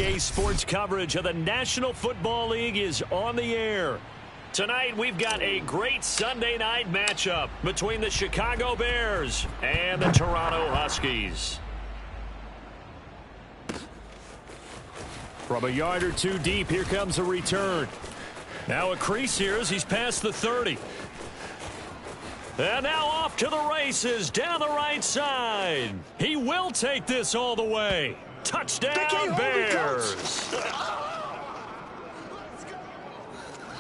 NBA sports coverage of the National Football League is on the air. Tonight, we've got a great Sunday night matchup between the Chicago Bears and the Toronto Huskies. From a yard or two deep, here comes a return. Now a crease here as he's past the 30. And now off to the races down the right side. He will take this all the way. Touchdown, Bears.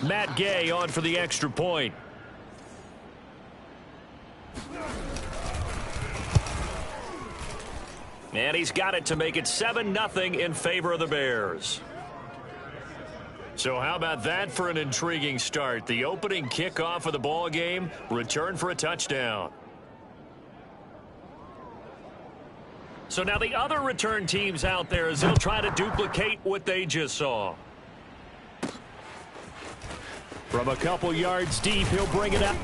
Matt Gay on for the extra point. And he's got it to make it 7-0 in favor of the Bears. So how about that for an intriguing start? The opening kickoff of the ball game, return for a touchdown. So now the other return teams out there as they'll try to duplicate what they just saw. From a couple yards deep, he'll bring it up.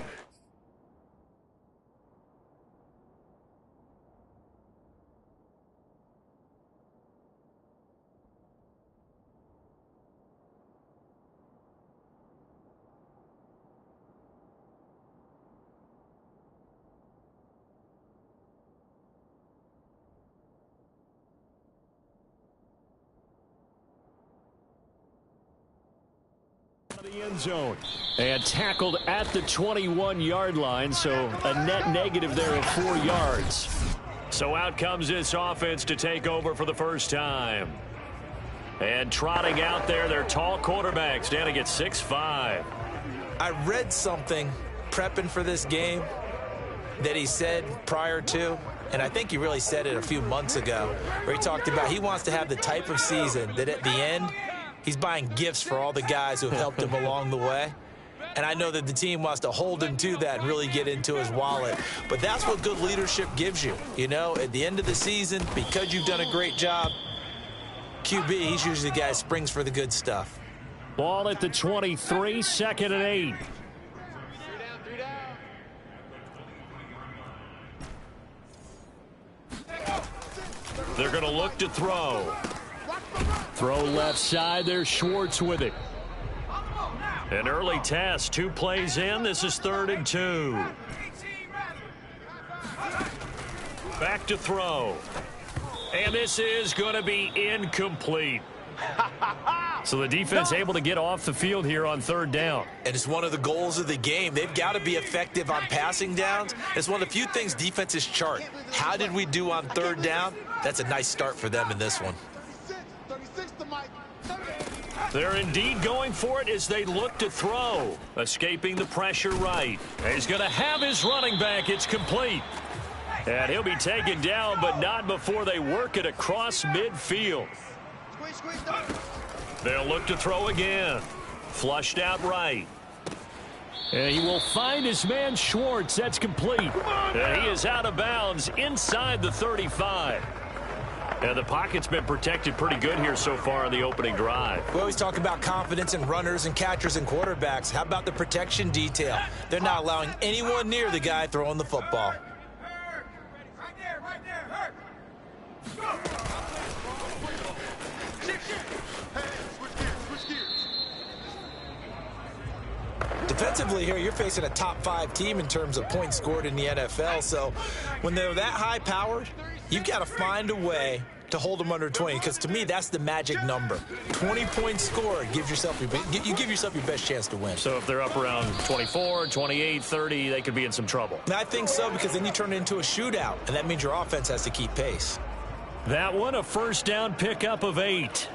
The end zone and tackled at the 21-yard line, so a net negative there of 4 yards. So out comes this offense to take over for the first time. And trotting out there, their tall quarterback standing at 6'5". I read something prepping for this game that he said prior to, and I think he really said it a few months ago, where he talked about he wants to have the type of season that at the end he's buying gifts for all the guys who have helped him along the way. And I know that the team wants to hold him to that and really get into his wallet. But that's what good leadership gives you. You know, at the end of the season, because you've done a great job, QB, he's usually the guy who springs for the good stuff. Ball at the 23, 2nd and 8. They're going to look to throw. Throw left side. There's Schwartz with it. An early test. 2 plays in. This is 3rd and 2. Back to throw. And this is going to be incomplete. So the defense able to get off the field here on 3rd down. And it's one of the goals of the game. They've got to be effective on passing downs. It's one of the few things defenses chart. How did we do on 3rd down? That's a nice start for them in this one. They're indeed going for it as they look to throw. Escaping the pressure right. He's going to have his running back. It's complete. And he'll be taken down, but not before they work it across midfield. They'll look to throw again. Flushed out right. And he will find his man Schwartz. That's complete. And he is out of bounds inside the 35. And the pocket's been protected pretty good here so far on the opening drive. We always talk about confidence in runners and catchers and quarterbacks. How about the protection detail? They're not allowing anyone near the guy throwing the football. Defensively here, you're facing a top 5 team in terms of points scored in the NFL. So when they're that high-powered, you've got to find a way to hold them under 20, because to me, that's the magic number. 20 points scored gives yourself you give yourself your best chance to win. So if they're up around 24, 28, 30, they could be in some trouble. I think so, because then you turn it into a shootout, and that means your offense has to keep pace. That one, a 1st down pickup of 8.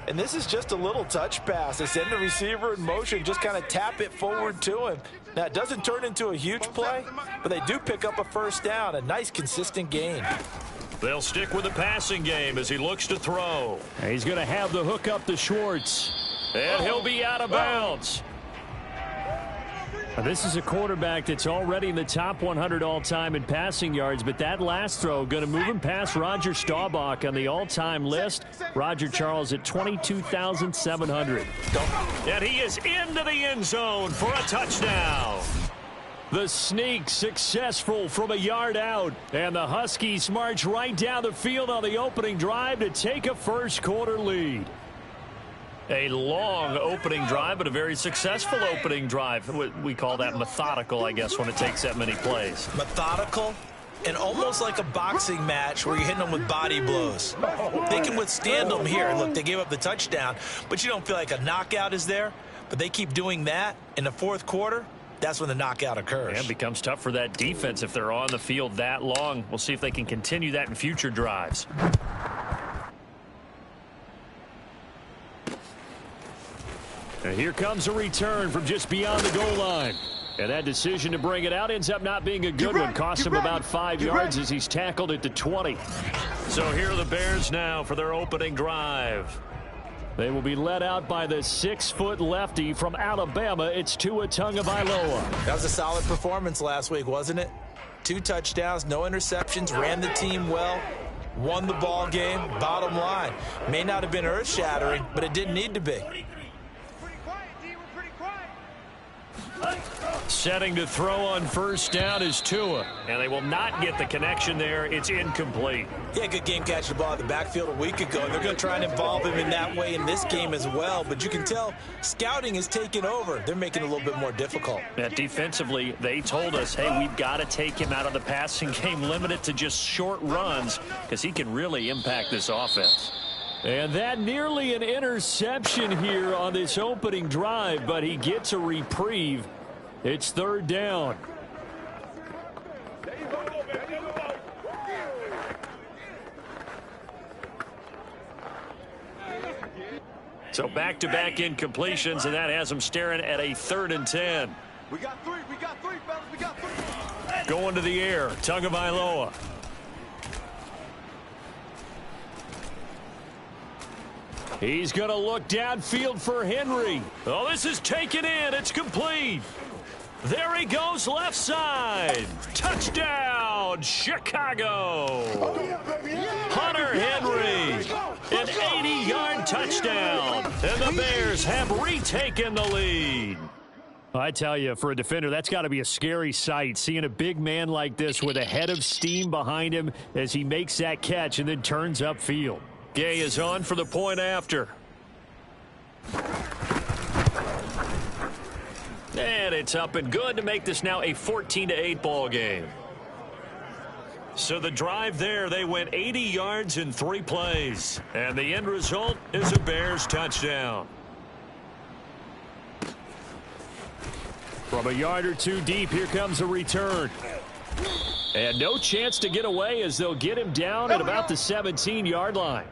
And this is just a little touch pass. They send the receiver in motion, just kind of tap it forward to him. Now, it doesn't turn into a huge play, but they do pick up a 1st down, a nice, consistent gain. They'll stick with the passing game as he looks to throw. He's going to have the hook up to Schwartz. And he'll be out of bounds. This is a quarterback that's already in the top 100 all-time in passing yards, but that last throw going to move him past Roger Staubach on the all-time list. Roger Charles at 22,700. And he is into the end zone for a touchdown. The sneak successful from a yard out. And the Huskies march right down the field on the opening drive to take a first-quarter lead. A long opening drive, but a very successful opening drive. We call that methodical, I guess, when it takes that many plays. Methodical and almost like a boxing match where you're hitting them with body blows. They can withstand them here. Look, they gave up the touchdown, but you don't feel like a knockout is there. But they keep doing that in the fourth quarter. That's when the knockout occurs. And it becomes tough for that defense if they're on the field that long. We'll see if they can continue that in future drives. And here comes a return from just beyond the goal line. And that decision to bring it out ends up not being a good one. Cost him about 5 yards as he's tackled at the 20. So here are the Bears now for their opening drive. They will be led out by the 6-foot lefty from Alabama. It's Tua Tagovailoa. That was a solid performance last week, wasn't it? 2 touchdowns, no interceptions, ran the team well, won the ball game. Bottom line, may not have been earth-shattering, but it didn't need to be. Setting to throw on first down is Tua. And they will not get the connection there. It's incomplete. Yeah, good game catching the ball in the backfield a week ago. They're going to try and involve him in that way in this game as well. But you can tell scouting is taking over. They're making it a little bit more difficult. Yeah, defensively, they told us, hey, we've got to take him out of the passing game, limit it to just short runs because he can really impact this offense. And that nearly an interception here on this opening drive, but he gets a reprieve. It's third down. So back-to-back incompletions, and that has them staring at a 3rd and 10. We got three, fellas, we got three. Going to the air, Tagovailoa. He's going to look downfield for Henry. Oh, this is taken in. It's complete. There he goes, left side. Touchdown, Chicago. Hunter Henry, an 80-yard touchdown. And the Bears have retaken the lead. I tell you, for a defender, that's got to be a scary sight, seeing a big man like this with a head of steam behind him as he makes that catch and then turns upfield. Gay is on for the point after. And it's up and good to make this now a 14-8 ball game. So the drive there, they went 80 yards in 3 plays. And the end result is a Bears touchdown. From a yard or 2 deep, here comes a return. And no chance to get away as they'll get him down at about the 17-yard line.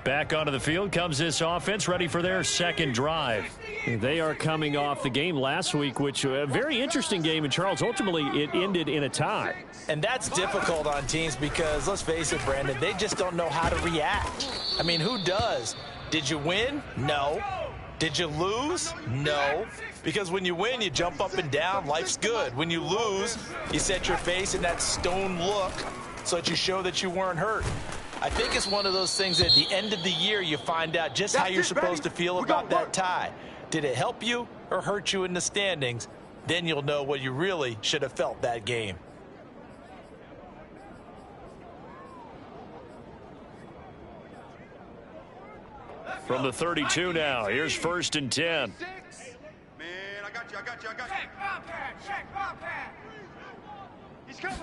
Back onto the field comes this offense, ready for their second drive. They are coming off the game last week, which a very interesting game in Charles. Ultimately, it ended in a tie. And that's difficult on teams because, let's face it, Brandon, they just don't know how to react. I mean, who does? Did you win? No. Did you lose? No. Because when you win, you jump up and down. Life's good. When you lose, you set your face in that stone look so that you show that you weren't hurt. I think it's one of those things that at the end of the year you find out just how you're supposed to feel about that tie. Did it help you or hurt you in the standings? Then you'll know what you really should have felt that game. From the 32 now, here's 1st and 10. Man, I got you. Check, ball pad. He's coming.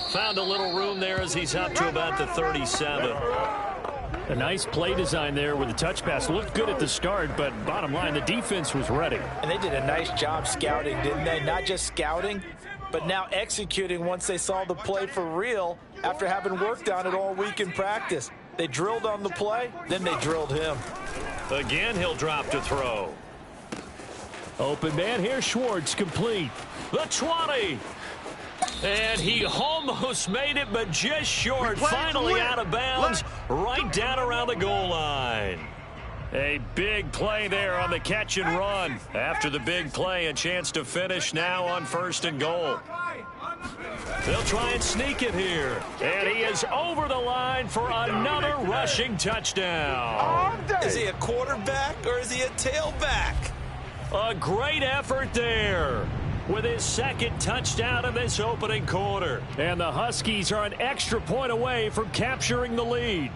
Found a little room there as he's up to about the 37. A nice play design there with the touch pass. Looked good at the start, but bottom line, the defense was ready. And they did a nice job scouting, didn't they? Not just scouting, but now executing once they saw the play for real after having worked on it all week in practice. They drilled on the play, then they drilled him. Again, he'll drop to throw. Open man here, Schwartz, complete. The 20. And he almost made it, but just short. Finally out of bounds, right down around the goal line. A big play there on the catch and run. After the big play, a chance to finish now on 1st and goal. They'll try and sneak it here. And he is over the line for another rushing touchdown. Is he a quarterback or is he a tailback? A great effort there with his second touchdown of this opening quarter. And the Huskies are an extra point away from capturing the lead.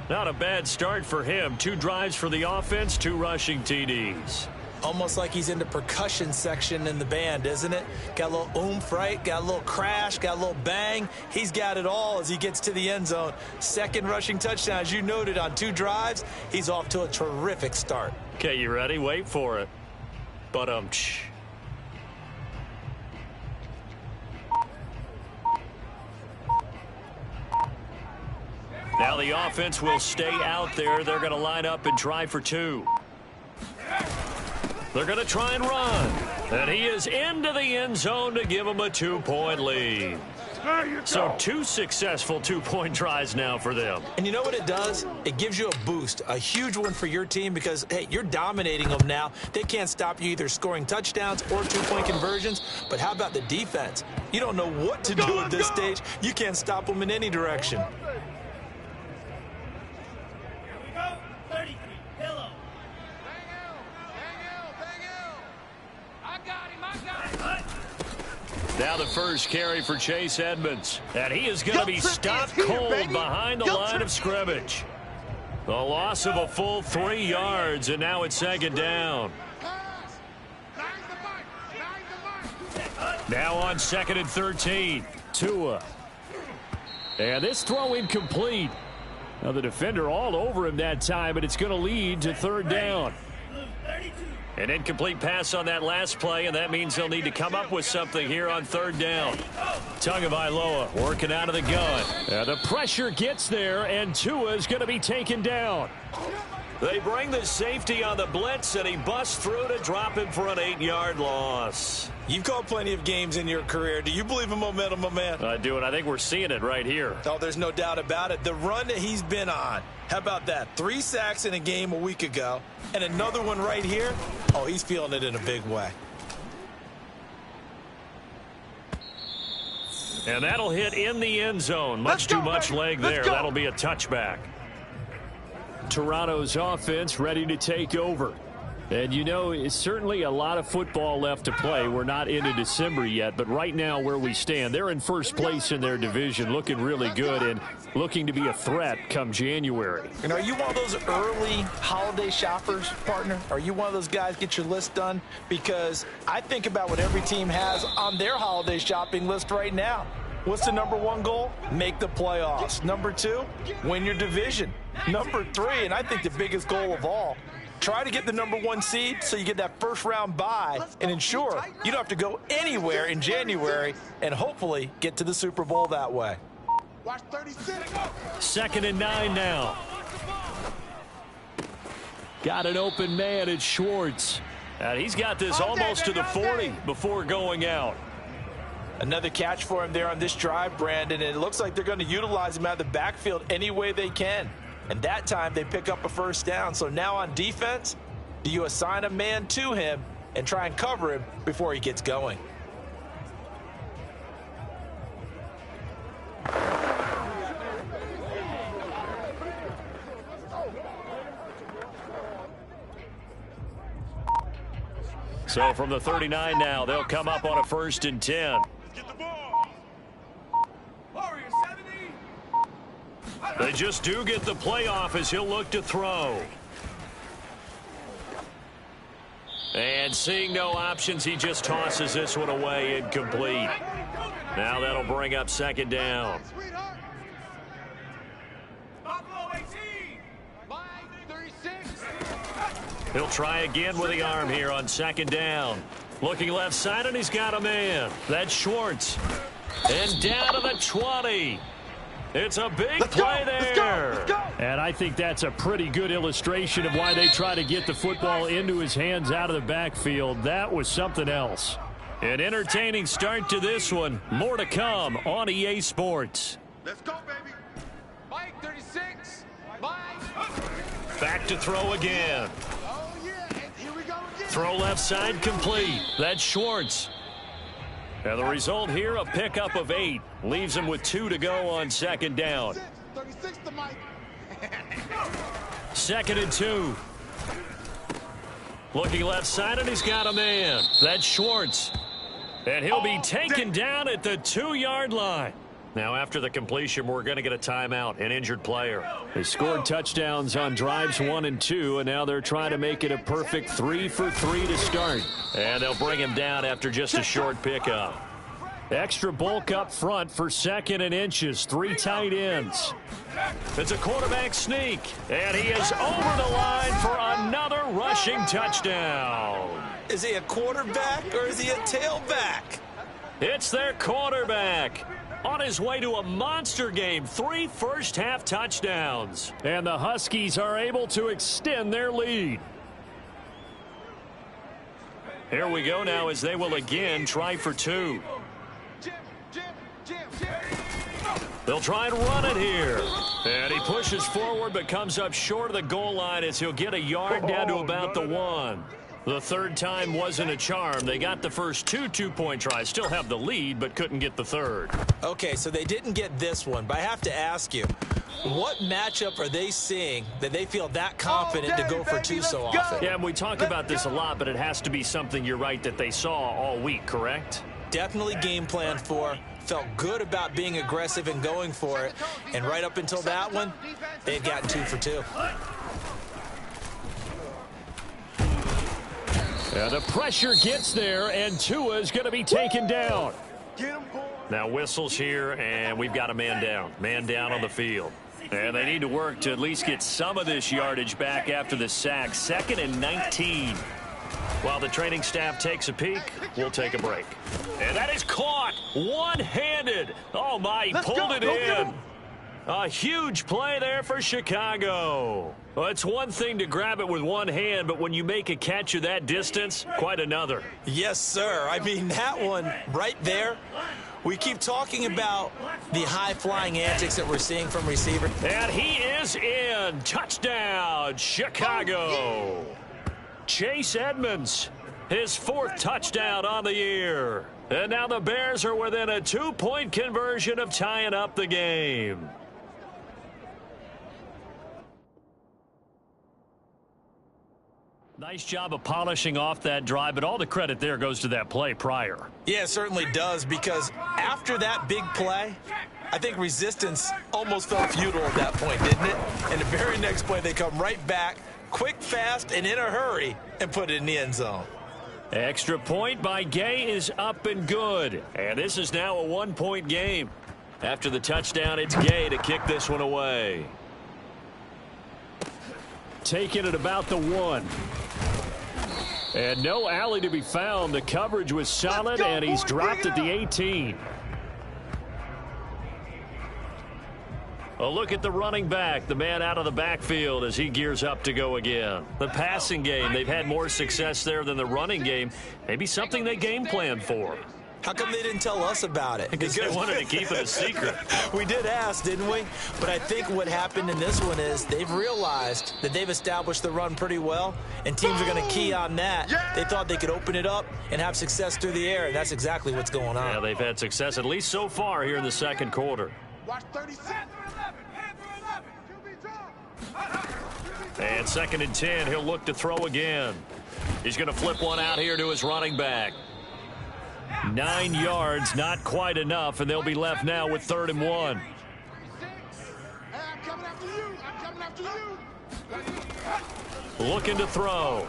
Not a bad start for him. 2 drives for the offense, 2 rushing TDs. Almost like he's in the percussion section in the band, isn't it? Got a little oomph, right? Got a little crash, got a little bang. He's got it all as he gets to the end zone. Second rushing touchdown, as you noted, on 2 drives. He's off to a terrific start. Okay, you ready? Wait for it. But now the offense will stay out there. They're going to line up and try for 2. They're going to try and run. And he is into the end zone to give them a 2-point lead. So 2 successful 2-point tries now for them. And you know what it does? It gives you a boost, a huge one for your team because, hey, you're dominating them now. They can't stop you either scoring touchdowns or 2-point conversions. But how about the defense? You don't know what to do at this stage. You can't stop them in any direction. Now the first carry for Chase Edmonds. And he is going to be stopped cold behind the line of scrimmage. The loss of a full 3 yards, and now it's second down. Now on 2nd and 13. Tua. And this throw incomplete. Now the defender all over him that time, but it's going to lead to 3rd down. An incomplete pass on that last play, and that means they'll need to come up with something here on 3rd down. Tagovailoa working out of the gun. The pressure gets there, and Tua is going to be taken down. They bring the safety on the blitz, and he busts through to drop him for an 8-yard loss. You've called plenty of games in your career. Do you believe in momentum, my man? I do, and I think we're seeing it right here. Oh, there's no doubt about it. The run that he's been on. How about that? 3 sacks in a game a week ago, and another one right here. Oh, he's feeling it in a big way. And that'll hit in the end zone. Much too much leg there. That'll be a touchback. Toronto's offense ready to take over. And you know, it's certainly a lot of football left to play. We're not into December yet, but right now where we stand, they're in first place in their division, looking really good and looking to be a threat come January. And are you one of those early holiday shoppers, partner? Are you one of those guys get your list done? Because I think about what every team has on their holiday shopping list right now. What's the number 1 goal? Make the playoffs. Number 2, win your division. Number 3, and I think the biggest goal of all, try to get the number 1 seed so you get that first round bye and ensure you don't have to go anywhere in January and hopefully get to the Super Bowl that way. Watch 36. 2nd and 9 now. Got an open man at Schwartz. And he's got this almost to the 40 before going out. Another catch for him there on this drive, Brandon, and it looks like they're going to utilize him out of the backfield any way they can. And that time they pick up a first down. So now on defense, do you assign a man to him and try and cover him before he gets going? So from the 39 now, they'll come up on a 1st and 10. Get the ball. Warriors 70. They just do get the playoff as he'll look to throw. And seeing no options, he just tosses this one away incomplete. Now that'll bring up 2nd down. He'll try again with the arm here on 2nd down. Looking left side, and he's got a man. That's Schwartz. And down to the 20. It's a big play there. Let's go. And I think that's a pretty good illustration of why they try to get the football into his hands out of the backfield. That was something else. An entertaining start to this one. More to come on EA Sports. Let's go, baby. Mike 36. Mike. Back to throw again. Oh, yeah. And here we go again. Throw left side complete. That's Schwartz. And the result here, a pickup of 8. Leaves him with 2 to go on second down. 36 to Mike. Second and 2. Looking left side, and he's got a man. That's Schwartz. And he'll be taken down at the 2-yard line. Now, after the completion, we're going to get a timeout, an injured player. They scored touchdowns on drives 1 and 2, and now they're trying to make it a perfect 3 for 3 to start. And they'll bring him down after just a short pickup. Extra bulk up front for 2nd and inches. 3 tight ends. It's a quarterback sneak, and he is over the line for another rushing touchdown. Is he a quarterback or is he a tailback? It's their quarterback. On his way to a monster game, 3 first-half touchdowns. And the Huskies are able to extend their lead. Here we go now as they will again try for 2. They'll try and run it here. And he pushes forward but comes up short of the goal line as he'll get a yard down to about the 1. The third time wasn't a charm. They got the first 2 two-point tries. Still have the lead, but couldn't get the third. Okay, so they didn't get this one, but I have to ask you, what matchup are they seeing that they feel that confident to go for 2 so often? Yeah, and we talk about this a lot, but it has to be something, you're right, that they saw all week, correct? Definitely game planned for. Felt good about being aggressive and going for it. And right up until that one, they had gotten 2 for 2. Yeah, the pressure gets there, and Tua is going to be taken down. Now whistles here, and we've got a man down. Man down on the field. And they need to work to at least get some of this yardage back after the sack. 2nd and 19. While the training staff takes a peek, we'll take a break. And that is caught one-handed. Oh, my, he pulled it in. A huge play there for Chicago. Well, it's one thing to grab it with one hand, but when you make a catch of that distance, quite another. Yes, sir. I mean, that one right there, we keep talking about the high-flying antics that we're seeing from receivers. And he is in. Touchdown, Chicago. Chase Edmonds, his 4th touchdown on the year. And now the Bears are within a 2-point conversion of tying up the game. Nice job of polishing off that drive, but all the credit there goes to that play prior. Yeah, it certainly does, because after that big play, I think resistance almost felt futile at that point, didn't it? And the very next play, they come right back, quick, fast, and in a hurry, and put it in the end zone. Extra point by Gay is up and good. And this is now a 1-point game. After the touchdown, it's Gay to kick this one away. Taking it about the 1. And no alley to be found. The coverage was solid, and he's dropped at the 18. A look at the running back, the man out of the backfield as he gears up to go again. The passing game, they've had more success there than the running game. Maybe something they game planned for. How come they didn't tell us about it? Because they wanted to keep it a secret. We did ask, didn't we? But I think what happened in this one is they've realized that they've established the run pretty well, and teams are going to key on that. They thought they could open it up and have success through the air, and that's exactly what's going on. Yeah, they've had success, at least so far here in the second quarter. Watch 36. And 2nd and 10, he'll look to throw again. He's going to flip one out here to his running back. 9 yards, not quite enough, and they'll be left now with 3rd and 1. I'm coming after you. I'm coming after you. Looking to throw.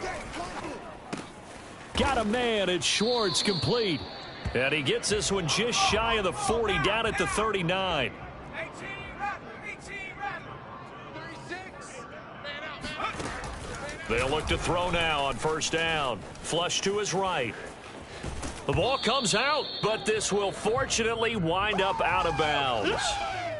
Got a man. It's Schwartz, complete. And he gets this one just shy of the 40, down at the 39. They'll look to throw now on 1st down. Flush to his right. The ball comes out, but this will fortunately wind up out of bounds.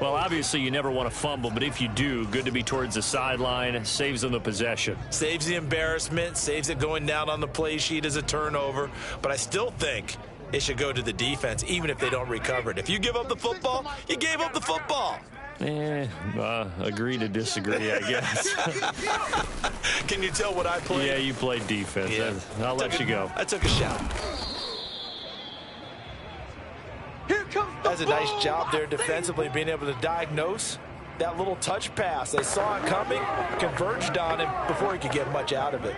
Well, obviously you never want to fumble, but if you do, good to be towards the sideline. Saves them the possession. Saves the embarrassment, saves it going down on the play sheet as a turnover. But I still think it should go to the defense, even if they don't recover it. If you give up the football, you gave up the football. Agree to disagree, I guess. Can you tell what I played? Yeah, you played defense. Yeah. I'll let you go. I took a shot. does a nice job there defensively, being able to diagnose that little touch pass. They saw it coming, converged on him before he could get much out of it.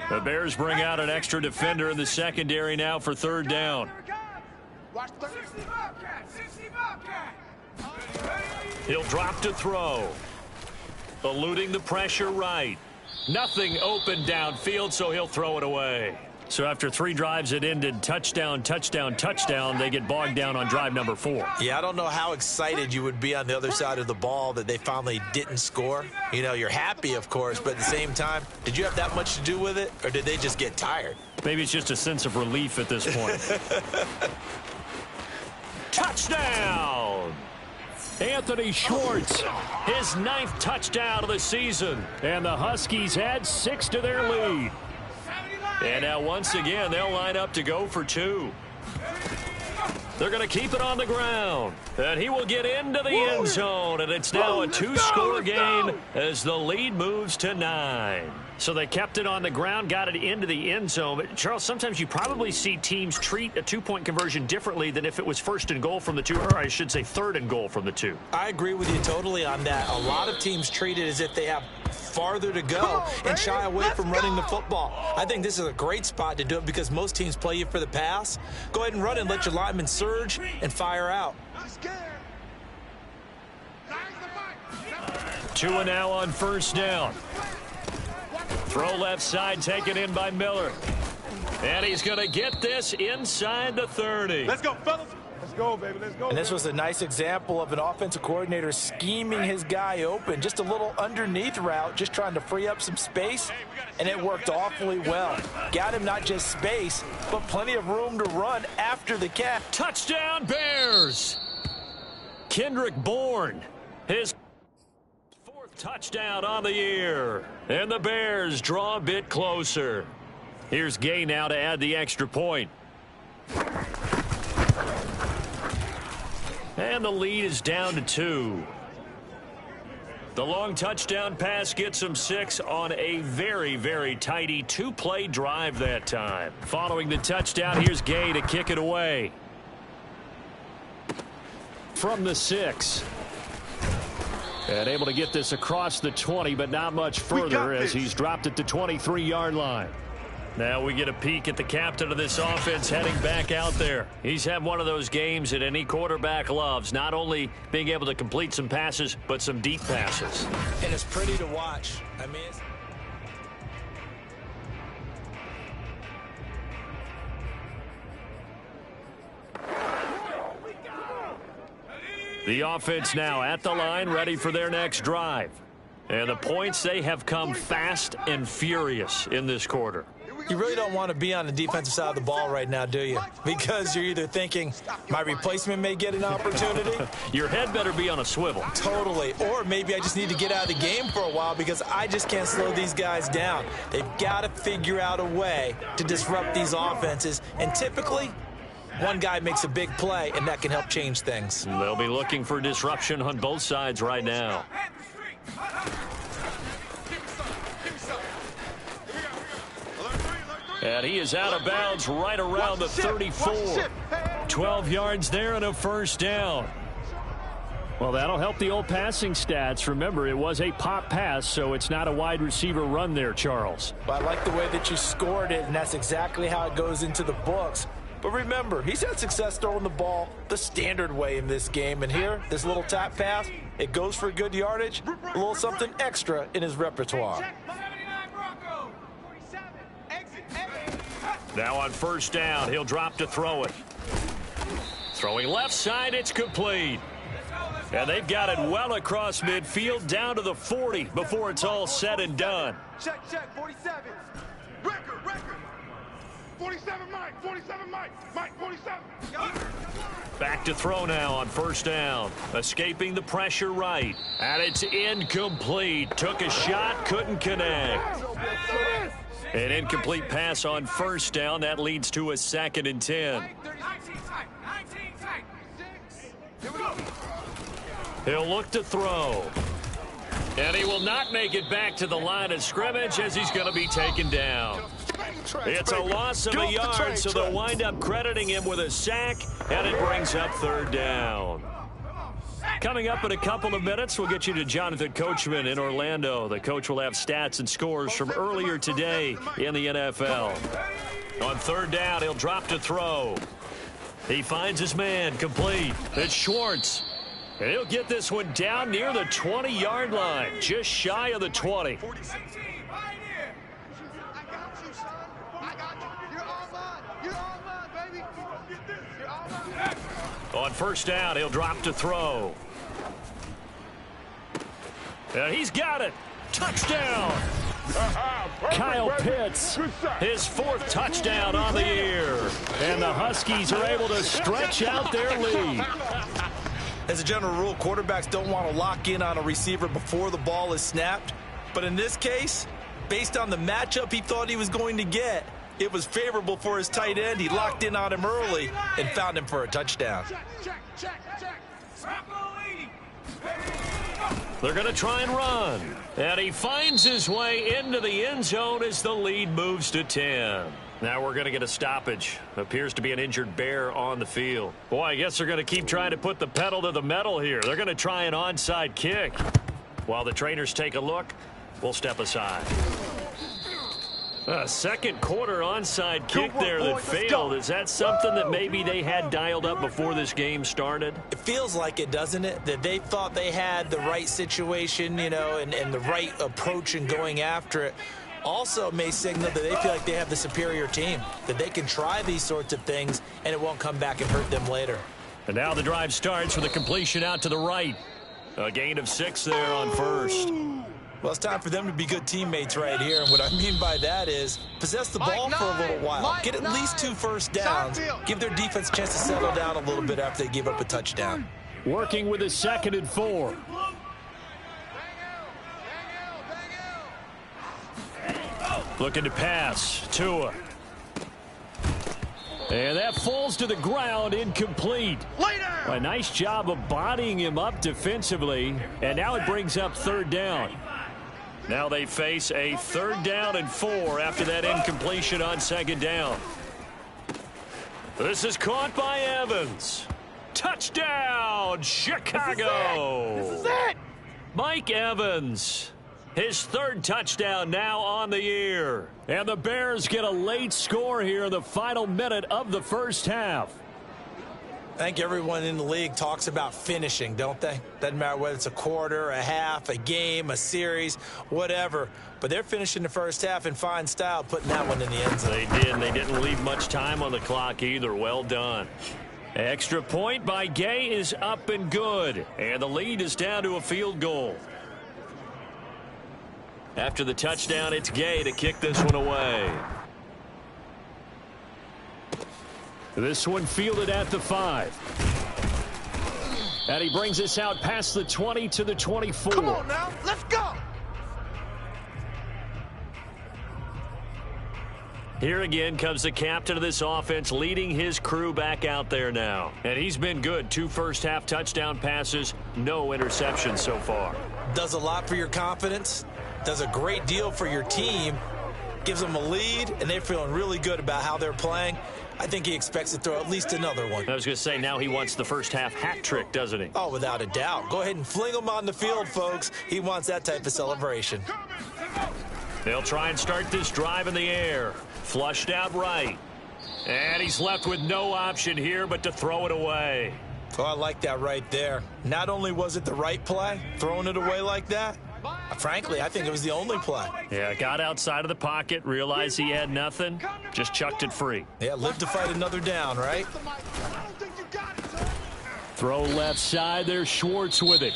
The Bears bring out an extra defender in the secondary now for third down. He'll drop to throw. Eluding the pressure right. Nothing open downfield, so he'll throw it away. So after 3 drives that ended touchdown, touchdown, touchdown, they get bogged down on drive number 4. Yeah, I don't know how excited you would be on the other side of the ball that they finally didn't score. You know, you're happy, of course, but at the same time, did you have that much to do with it, or did they just get tired? Maybe it's just a sense of relief at this point. Touchdown! Anthony Schwartz, his 9th touchdown of the season. And the Huskies add 6 to their lead. And now once again, they'll line up to go for 2. They're going to keep it on the ground. And he will get into the end zone. And it's now a 2-score game as the lead moves to 9. So they kept it on the ground, got it into the end zone. But Charles, sometimes you probably see teams treat a 2-point conversion differently than if it was first and goal from the 2, or I should say third and goal from the 2. I agree with you totally on that. A lot of teams treat it as if they have farther to go and shy away from running the football. I think this is a great spot to do it because most teams play you for the pass. Go ahead and run and let your linemen surge and fire out. 2 and now on first down. Throw left side, taken in by Miller. And he's going to get this inside the 30. Let's go, fellas. Let's go, baby. Let's go. And this was a nice example of an offensive coordinator scheming his guy open. Just a little underneath route, just trying to free up some space, and it worked awfully well. Got him not just space, but plenty of room to run after the catch. Touchdown, Bears! Kendrick Bourne, his 4th touchdown on the year. And the Bears draw a bit closer. Here's Gay now to add the extra point. And the lead is down to 2. The long touchdown pass gets them 6 on a very, very tidy 2-play drive that time. Following the touchdown, here's Gay to kick it away. From the 6. And able to get this across the 20, but not much further as he's dropped it to 23-yard line. Now we get a peek at the captain of this offense heading back out there. He's had one of those games that any quarterback loves, not only being able to complete some passes, but some deep passes. And it's pretty to watch. I mean, The offense now at the line, ready for their next drive. And the points, they have come fast and furious in this quarter. you really don't want to be on the defensive side of the ball right now, do you? Because you're either thinking, my replacement may get an opportunity. Your head better be on a swivel. Totally. Or maybe I just need to get out of the game for a while because I just can't slow these guys down. They've got to figure out a way to disrupt these offenses. And typically, one guy makes a big play, and that can help change things. They'll be looking for disruption on both sides right now. And he is out of bounds right around the 34. 12 yards there and a first down. Well, that'll help the old passing stats. Remember, it was a pop pass, so it's not a wide receiver run there, Charles. But I like the way that you scored it, and that's exactly how it goes into the books. But remember, he's had success throwing the ball the standard way in this game. And here, this little tap pass, it goes for good yardage, a little something extra in his repertoire. Now on first down, he'll drop to throw it. Throwing left side, it's complete. And they've got it well across midfield down to the 40 before it's all said and done. Check, 47. Record. 47, Mike. 47, Mike, 47. Back to throw now on first down. Escaping the pressure right. And it's incomplete. Took a shot, couldn't connect. An incomplete pass on first down. That leads to a 2nd and 10. He'll look to throw. And he will not make it back to the line of scrimmage as he's going to be taken down. It's a loss of a yard, so they'll wind up crediting him with a sack, and it brings up third down. Coming up in a couple of minutes, we'll get you to Jonathan Coachman in Orlando. The coach will have stats and scores from earlier today in the NFL. On third down, he'll drop to throw. He finds his man, complete. It's Schwartz. And he'll get this one down near the 20-yard line, just shy of the 20. I got you, son. I got you. You're all mine. You're all mine, baby. You're all mine. On first down, he'll drop to throw. And he's got it. Touchdown. Kyle Pitts, his fourth touchdown on the year. And the Huskies are able to stretch out their lead. As a general rule, quarterbacks don't want to lock in on a receiver before the ball is snapped. But in this case, based on the matchup he thought he was going to get, it was favorable for his tight end. He locked in on him early and found him for a touchdown. They're going to try and run. And he finds his way into the end zone as the lead moves to 10. Now we're going to get a stoppage. Appears to be an injured bear on the field. Boy, I guess they're going to keep trying to put the pedal to the metal here. They're going to try an onside kick. While the trainers take a look, we'll step aside. A second quarter onside kick there that failed. Is that something that maybe they had dialed up before this game started? It feels like it, doesn't it? That they thought they had the right situation, you know, and the right approach in going after it. Also may signal that they feel like they have the superior team, that they can try these sorts of things and it won't come back and hurt them later. And now the drive starts with a completion out to the right. A gain of 6 there on first. Well, it's time for them to be good teammates right here. And what I mean by that is possess the ball for a little while. Get at least 2 first downs. Give their defense a chance to settle down a little bit after they give up a touchdown. Working with a 2nd and 4. Looking to pass. Tua. And that falls to the ground, incomplete. A nice job of bodying him up defensively. And now it brings up third down. Now they face a 3rd down and 4 after that incompletion on 2nd down. This is caught by Evans. Touchdown, Chicago. This is it. Mike Evans. His 3rd touchdown now on the year. And the Bears get a late score here in the final minute of the first half. I think everyone in the league talks about finishing, don't they? Doesn't matter whether it's a quarter, a half, a game, a series, whatever. But they're finishing the first half in fine style, putting that one in the end zone. They did, and they didn't leave much time on the clock either. Well done. Extra point by Gay is up and good. And the lead is down to a field goal. After the touchdown, it's Gay to kick this one away. This one fielded at the 5. And he brings us out past the 20 to the 24. Come on now, let's go. Here again comes the captain of this offense, leading his crew back out there now. And he's been good. 2 first-half touchdown passes, no interceptions so far. Does a lot for your confidence, does a great deal for your team, gives them a lead, and they're feeling really good about how they're playing. I think he expects to throw at least another one. I was going to say, now he wants the first-half hat trick, doesn't he? Oh, without a doubt. Go ahead and fling him on the field, folks. He wants that type of celebration. They'll try and start this drive in the air. Flushed out right. And he's left with no option here but to throw it away. Oh, I like that right there. Not only was it the right play, throwing it away like that, frankly, I think it was the only play. Yeah, got outside of the pocket, realized he had nothing, just chucked it free. Yeah, live to fight another down, right? Throw left side, there's Schwartz with it.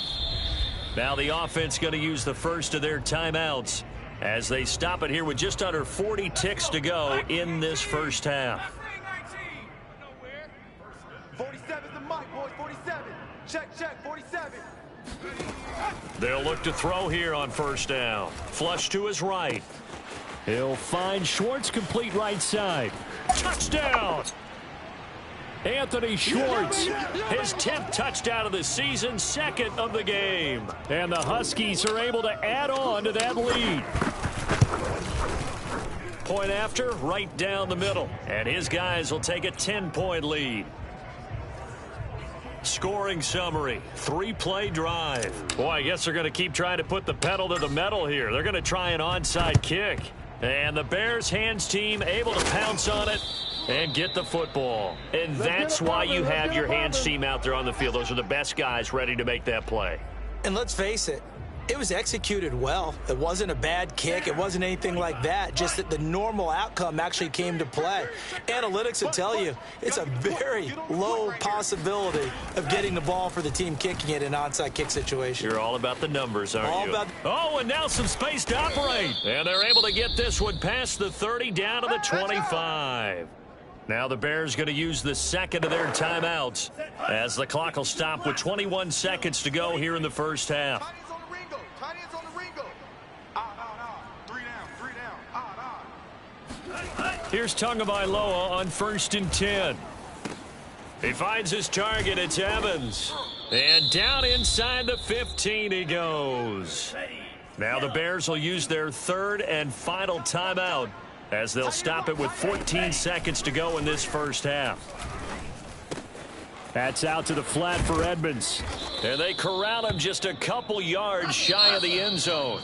Now the offense going to use the first of their timeouts as they stop it here with just under 40 ticks to go in this first half. 47's the mic, boys. 47. Check, 47. They'll look to throw here on first down. Flush to his right. He'll find Schwartz, complete right side. Touchdown! Anthony Schwartz, his 10th touchdown of the season, 2nd of the game. And the Huskies are able to add on to that lead. Point after, right down the middle. And his guys will take a 10-point lead. Scoring summary, 3-play drive. Boy, I guess they're going to keep trying to put the pedal to the metal here. They're going to try an onside kick. And the Bears hands team able to pounce on it and get the football. And that's why you have your hands team out there on the field. Those are the best guys ready to make that play. And let's face it, it was executed well. It wasn't a bad kick. It wasn't anything like that. Just that the normal outcome actually came to play. Analytics will tell you it's a very low possibility of getting the ball for the team kicking it in an onside kick situation. You're all about the numbers, aren't you? Oh, and now some space to operate. And they're able to get this one past the 30 down to the 25. Now the Bears going to use the second of their timeouts as the clock will stop with 21 seconds to go here in the first half. Here's Tagovailoa on 1st and 10. He finds his target. It's Evans. And down inside the 15 he goes. Now the Bears will use their third and final timeout as they'll stop it with 14 seconds to go in this first half. That's out to the flat for Edmonds. And they corral him just a couple yards shy of the end zone.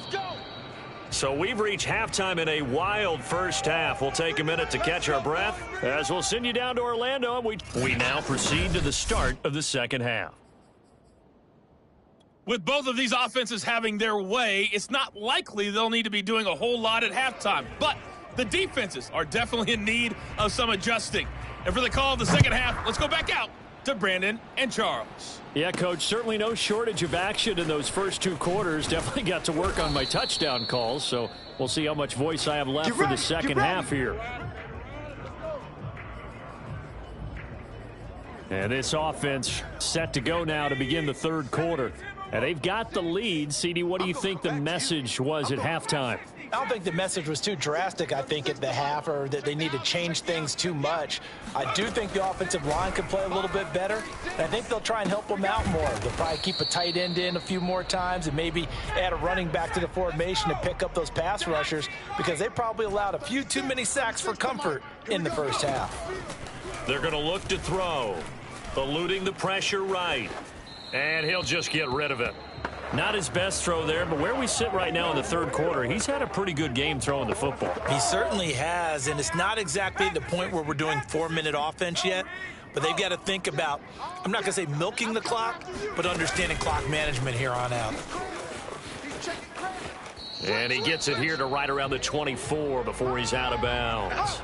So we've reached halftime in a wild first half. We'll take a minute to catch our breath as we'll send you down to Orlando. We now proceed to the start of the second half. With both of these offenses having their way, it's not likely they'll need to be doing a whole lot at halftime. But the defenses are definitely in need of some adjusting. And for the call of the second half, let's go back out to Brandon and Charles. Yeah, Coach, certainly no shortage of action in those first two quarters. Definitely got to work on my touchdown calls, so we'll see how much voice I have left for the second half here. And this offense set to go now to begin the third quarter. And they've got the lead. CD, what do you think the message was at halftime? I don't think the message was too drastic, I think, at the half, or that they need to change things too much. I do think the offensive line could play a little bit better, and I think they'll try and help them out more. They'll probably keep a tight end in a few more times and maybe add a running back to the formation to pick up those pass rushers, because they probably allowed a few too many sacks for comfort in the first half. They're going to look to throw, eluding the pressure right, and he'll just get rid of it. Not his best throw there, but where we sit right now in the third quarter, he's had a pretty good game throwing the football. He certainly has, and it's not exactly the point where we're doing 4-minute offense yet, but they've got to think about, I'm not going to say milking the clock, but understanding clock management here on out. And he gets it here to right around the 24 before he's out of bounds.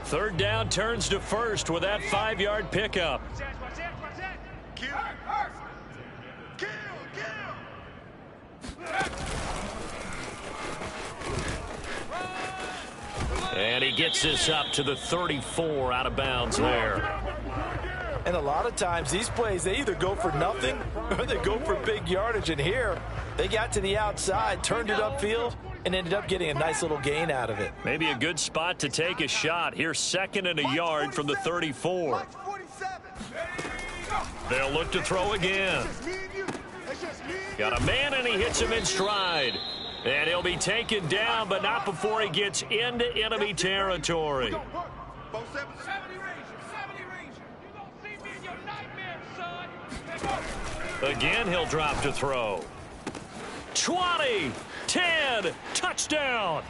Third down turns to first with that 5-yard pickup. And he gets this up to the 34 out of bounds there. And a lot of times these plays, they either go for nothing or they go for big yardage. And here, they got to the outside, turned it upfield, and ended up getting a nice little gain out of it. Maybe a good spot to take a shot. Here's 2nd and a yard from the 34. They'll look to throw again. Got a man, and he hits him in stride. And he'll be taken down, but not before he gets into enemy territory. Again, he'll drop to throw. 20, 10, touchdown.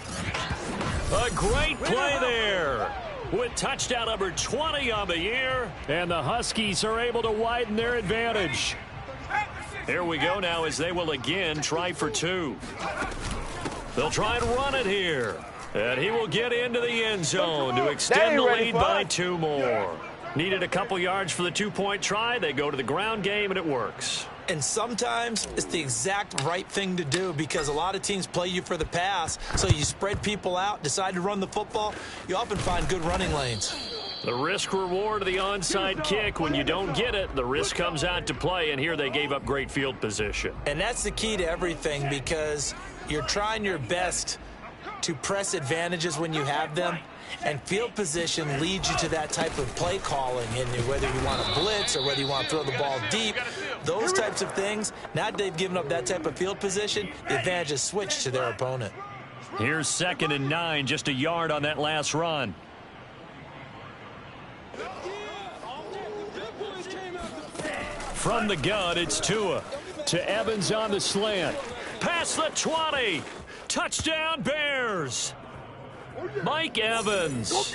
A great play there with touchdown number 20 on the year. And the Huskies are able to widen their advantage. Here we go now as they will again try for 2. They'll try and run it here. And he will get into the end zone to extend the lead by 2 more. Needed a couple yards for the 2-point try. They go to the ground game, and it works. And sometimes it's the exact right thing to do, because a lot of teams play you for the pass. So you spread people out, decide to run the football. You often find good running lanes. The risk reward of the onside kick. When you don't get it, the risk comes out to play, and here they gave up great field position. And that's the key to everything, because you're trying your best to press advantages when you have them, and field position leads you to that type of play calling. And whether you want to blitz or whether you want to throw the ball deep, those types of things, now that they've given up that type of field position, the advantage is switched to their opponent. Here's 2nd and 9, just a yard on that last run. From the gun, it's Tua. To Evans on the slant. Past the 20. Touchdown, Bears. Mike Evans,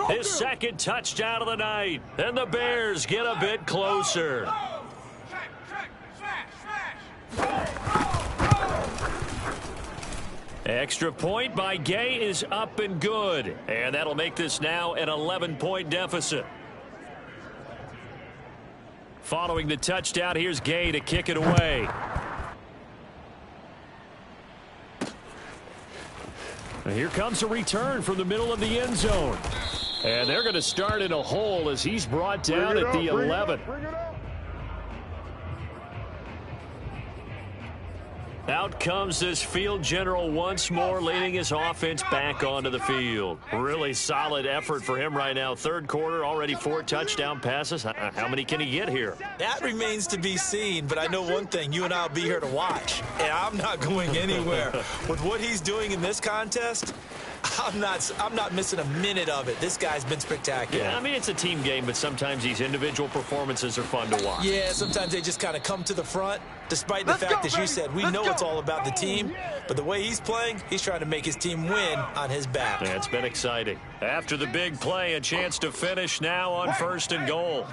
his 2nd touchdown of the night. And the Bears get a bit closer. Extra point by Gay is up and good. And that'll make this now an 11-point deficit. Following the touchdown, here's Gay to kick it away. Here comes a return from the middle of the end zone. And they're going to start in a hole as he's brought down at the 11. Out comes this field general once more, leading his offense back onto the field. Really solid effort for him right now. 3rd quarter, already 4 touchdown passes. How many can he get here? That remains to be seen, but I know one thing. You and I will be here to watch, and I'm not going anywhere. With what he's doing in this contest, I'm not missing a minute of it. This guy's been spectacular. Yeah, I mean, it's a team game, but sometimes these individual performances are fun to watch. Yeah, sometimes they just kind of come to the front, despite the fact, as you said, we know it's all about the team, but the way he's playing, he's trying to make his team win on his back. Yeah, it's been exciting. After the big play, a chance to finish now on 1st and goal.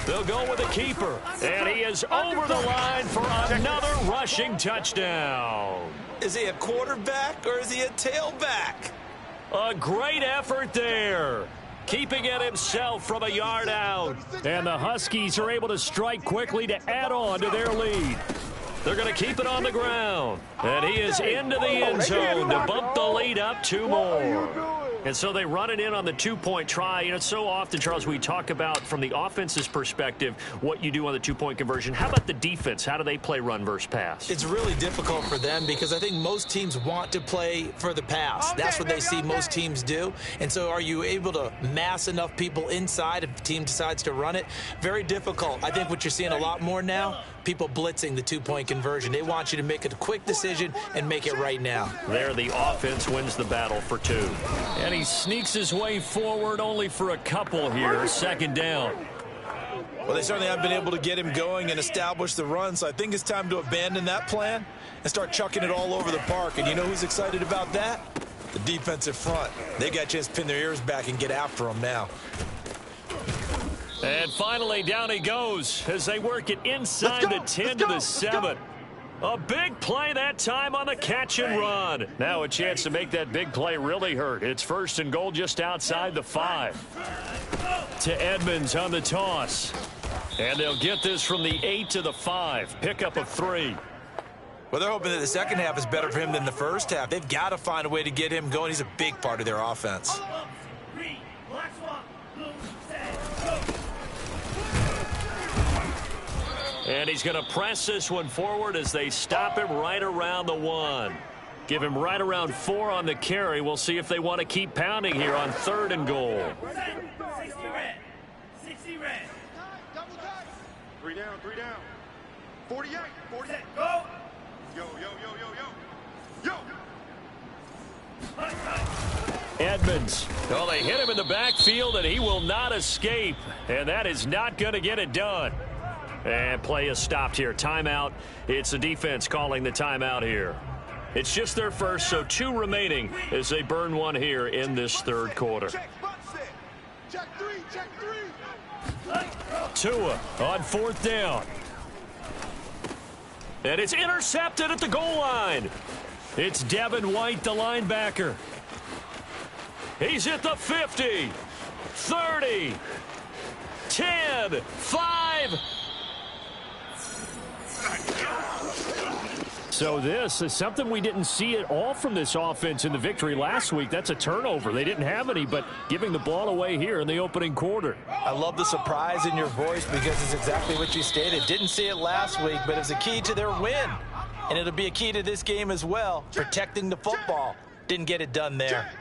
They'll go with a keeper, and he is over the line for another rushing touchdown. Is he a quarterback or is he a tailback? A great effort there. Keeping it himself from a yard out. And the Huskies are able to strike quickly to add on to their lead. They're going to keep it on the ground. And he is into the end zone to bump the lead up 2 more. And so they run it in on the 2-point try. You know, so often, Charles, we talk about from the offense's perspective what you do on the 2-point conversion. How about the defense? How do they play run versus pass? It's really difficult for them because I think most teams want to play for the pass. That's what they see most teams do. And so are you able to mass enough people inside if the team decides to run it? Very difficult. I think what you're seeing a lot more now, people blitzing the 2-point conversion. They want you to make a quick decision and make it right now. There, the offense wins the battle for 2. And he sneaks his way forward only for a couple here. 2nd down. Well, they certainly haven't been able to get him going and establish the run, so I think it's time to abandon that plan and start chucking it all over the park. And you know who's excited about that? The defensive front. They got a chance to pin their ears back and get after him now. And finally, down he goes as they work it inside the 10 to the 7. A big play that time on the catch and run. Now a chance to make that big play really hurt. It's 1st and goal just outside the 5. To Edmonds on the toss. And they'll get this from the 8 to the 5. Pickup of 3. Well, they're hoping that the second half is better for him than the first half. They've got to find a way to get him going. He's a big part of their offense. And he's going to press this one forward as they stop him right around the 1. Give him right around 4 on the carry. We'll see if they want to keep pounding here on 3rd and goal. 60 red. Double touch. 3 down, 3 down. 48, 48. Go. Yo, yo, yo, yo, yo. Yo. Edmonds. Well, they hit him in the backfield, and he will not escape. And that is not going to get it done. And play is stopped here. Timeout. It's the defense calling the timeout here. It's just their first, so 2 remaining as they burn 1 here in this 3rd quarter. Check 3, check 3. Tua on 4th down. And it's intercepted at the goal line. It's Devin White, the linebacker. He's at the 50, 30, 10, 5. So this is something we didn't see at all from this offense in the victory last week. That's a turnover. They didn't have any, but giving the ball away here in the opening quarter. I love the surprise in your voice because it's exactly what you stated. Didn't see it last week, but it was a key to their win. And it'll be a key to this game as well, protecting the football. Didn't get it done there.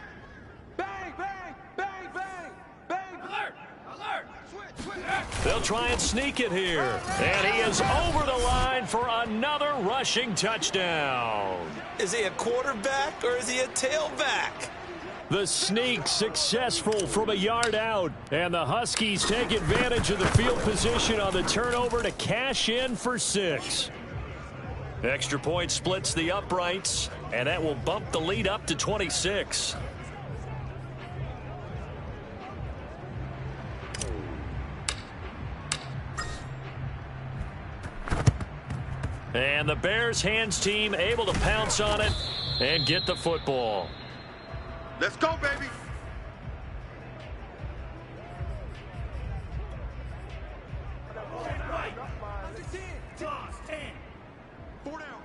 Bang, bang, bang, bang, bang. Alert, alert. Switch, switch. They'll try and sneak it here. And he is over the line for another rushing touchdown. Is he a quarterback or is he a tailback? The sneak successful from a yard out. And the Huskies take advantage of the field position on the turnover to cash in for 6. Extra point splits the uprights, and that will bump the lead up to 26. And the Bears hands team able to pounce on it and get the football. Let's go, baby.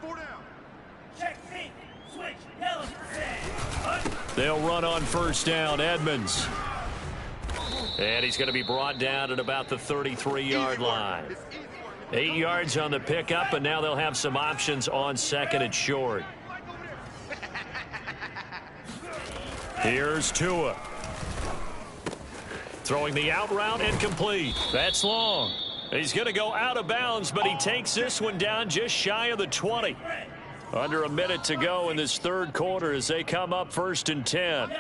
Four down. Check pink, switch, yellow, They'll run on first down. Edmonds. And he's going to be brought down at about the 33-yard line. 8 yards on the pickup, and now they'll have some options on second and short. Here's Tua. Throwing the out route incomplete. That's long. He's going to go out of bounds, but he takes this one down just shy of the 20. Under a minute to go in this third quarter as they come up 1st and 10.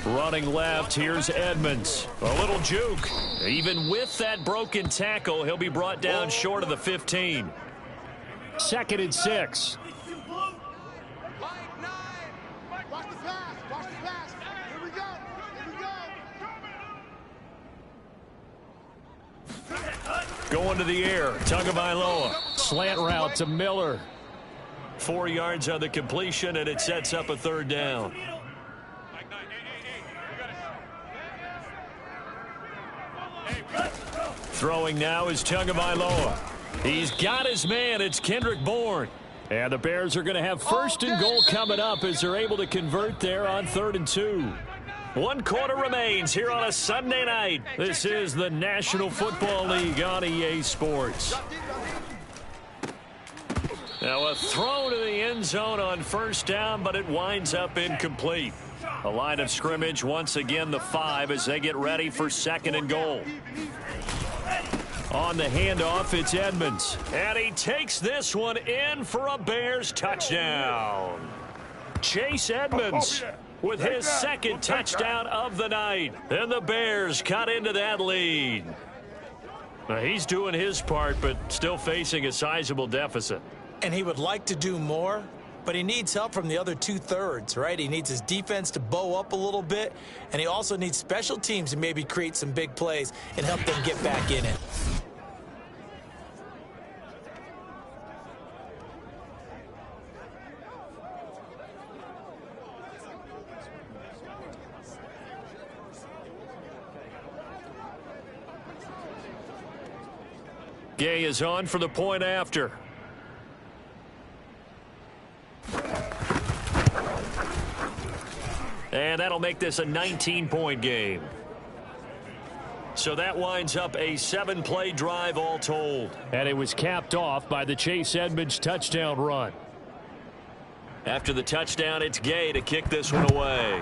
Running left, here's Edmonds. A little juke. Even with that broken tackle, he'll be brought down short of the 15. 2nd and 6. Going to the air, Tagovailoa. Slant route to Miller. 4 yards on the completion, and it sets up a third down. Throwing now is Tagovailoa. He's got his man. It's Kendrick Bourne. And the Bears are going to have 1st and goal coming up as they're able to convert there on 3rd and 2. 1 quarter remains here on a Sunday night. This is the National Football League on EA Sports. Now a throw to the end zone on first down, but it winds up incomplete. A line of scrimmage once again the 5 as they get ready for 2nd and goal. On the handoff, it's Edmonds. And he takes this one in for a Bears touchdown. Chase Edmonds with his 2nd touchdown of the night. And the Bears cut into that lead. Now, he's doing his part, but still facing a sizable deficit. And he would like to do more, but he needs help from the other 2/3, right? He needs his defense to bow up a little bit, and he also needs special teams to maybe create some big plays and help them get back in it. Gay is on for the point after. And that'll make this a 19-point game. So that winds up a 7-play drive all told. And it was capped off by the Chase Edmonds touchdown run. After the touchdown, it's Gay to kick this one away.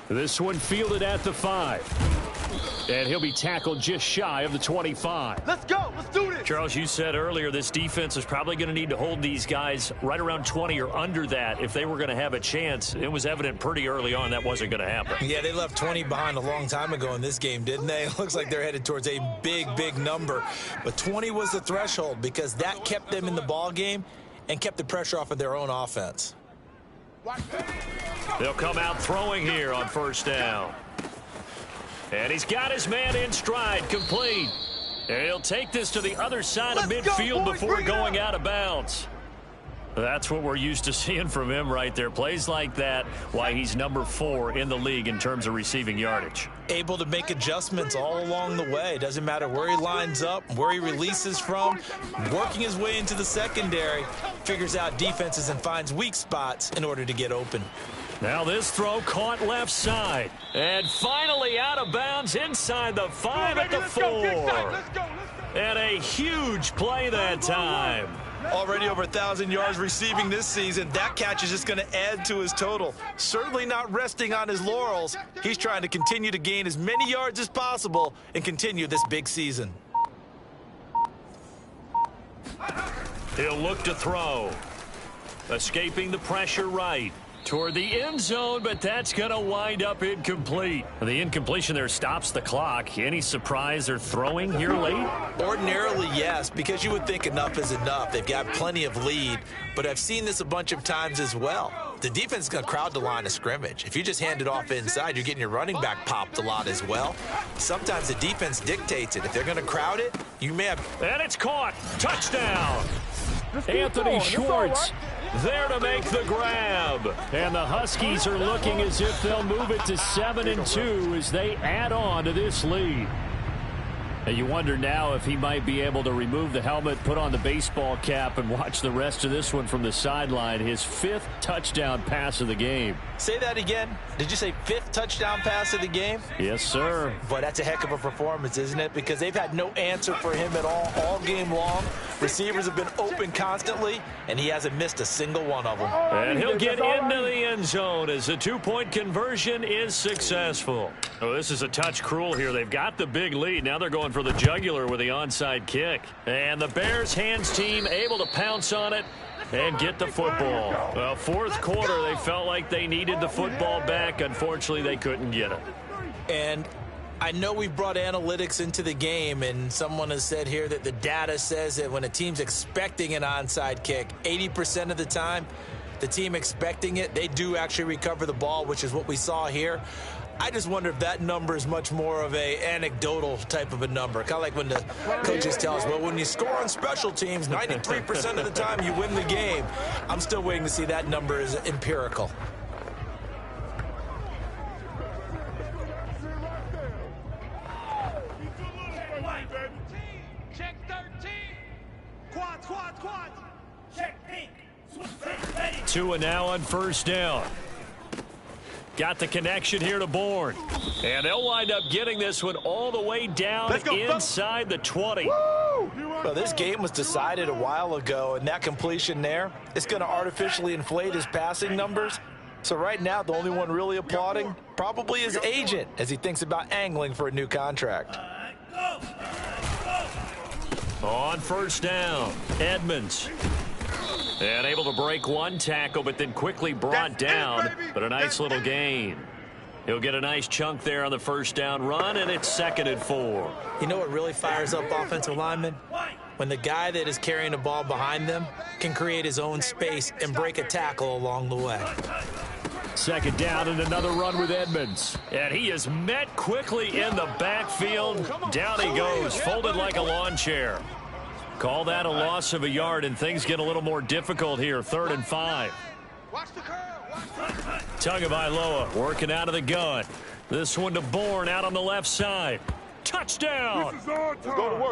This one fielded at the 5. And he'll be tackled just shy of the 25. Let's go. Let's do this. Charles, you said earlier this defense is probably going to need to hold these guys right around 20 or under that if they were going to have a chance. It was evident pretty early on that wasn't going to happen. Yeah, they left 20 behind a long time ago in this game, didn't they? It looks like they're headed towards a big, big number. But 20 was the threshold because that kept them in the ball game and kept the pressure off of their own offense. They'll come out throwing here on first down. And he's got his man in stride, complete. And he'll take this to the other side of midfield before going out of bounds. That's what we're used to seeing from him right there. Plays like that, why he's number 4 in the league in terms of receiving yardage. Able to make adjustments all along the way. Doesn't matter where he lines up, where he releases from. Working his way into the secondary. Figures out defenses and finds weak spots in order to get open. Now this throw caught left side. And finally out of bounds inside the 5 at the 4. And a huge play that time. Already over 1,000 yards receiving this season. That catch is just going to add to his total. Certainly not resting on his laurels. He's trying to continue to gain as many yards as possible and continue this big season. He'll look to throw. Escaping the pressure right. Toward the end zone, but that's going to wind up incomplete. The incompletion there stops the clock. Any surprise they're throwing here late? Ordinarily, yes, because you would think enough is enough. They've got plenty of lead, but I've seen this a bunch of times as well. The defense is going to crowd the line of scrimmage. If you just hand it off inside, you're getting your running back popped a lot as well. Sometimes the defense dictates it. If they're going to crowd it, you may have... And it's caught. Touchdown. Anthony Schwartz there to make the grab. And the Huskies are looking as if they'll move it to 7-2 as they add on to this lead. And you wonder now if he might be able to remove the helmet, put on the baseball cap, and watch the rest of this one from the sideline. His 5th touchdown pass of the game. Say that again. Did you say 5th touchdown pass of the game? Yes, sir. But that's a heck of a performance, isn't it? Because they've had no answer for him at all game long. Receivers have been open constantly, and he hasn't missed a single one of them. And he'll get into the end zone as the 2-point conversion is successful. Oh, this is a touch cruel here. They've got the big lead. Now they're going for the jugular with the onside kick. And the Bears hands team able to pounce on it and get the football. Well, 4th quarter, they felt like they needed the football back. Unfortunately, they couldn't get it. And I know we brought analytics into the game, and someone has said here that the data says that when a team's expecting an onside kick, 80% of the time, the team expecting it, they do actually recover the ball, which is what we saw here. I just wonder if that number is much more of a anecdotal type of a number. Kind of like when the coaches tell us, well, when you score on special teams, 93% of the time you win the game. I'm still waiting to see that number is empirical. Check 13. Quad. Check pink. Ready. 2 and now on 1st down. Got the connection here to Bourne. And they'll wind up getting this one all the way down inside the 20. Well, this game was decided a while ago, and that completion there is going to artificially inflate his passing numbers. So right now, the only one really applauding probably his agent as he thinks about angling for a new contract. On 1st down, Edmonds. And able to break one tackle, but then quickly brought down. But a nice little gain. He'll get a nice chunk there on the 1st down run, and it's 2nd and 4. You know what really fires up offensive linemen? When the guy that is carrying the ball behind them can create his own space and break a tackle along the way. 2nd down and another run with Edmonds. And he is met quickly in the backfield. Down he goes, folded like a lawn chair. Call that a loss of a yard, and things get a little more difficult here. 3rd and 5. Tagovailoa working out of the gun. This one to Bourne out on the left side. Touchdown!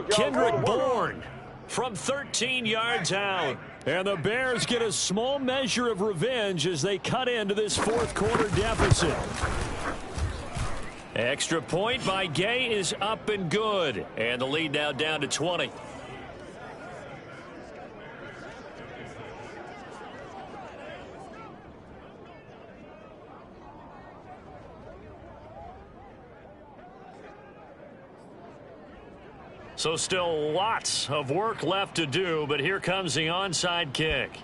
Kendrick Bourne from 13 yards out. And the Bears get a small measure of revenge as they cut into this 4th quarter deficit. Extra point by Gay is up and good. And the lead now down to 20. So still lots of work left to do, but here comes the onside kick.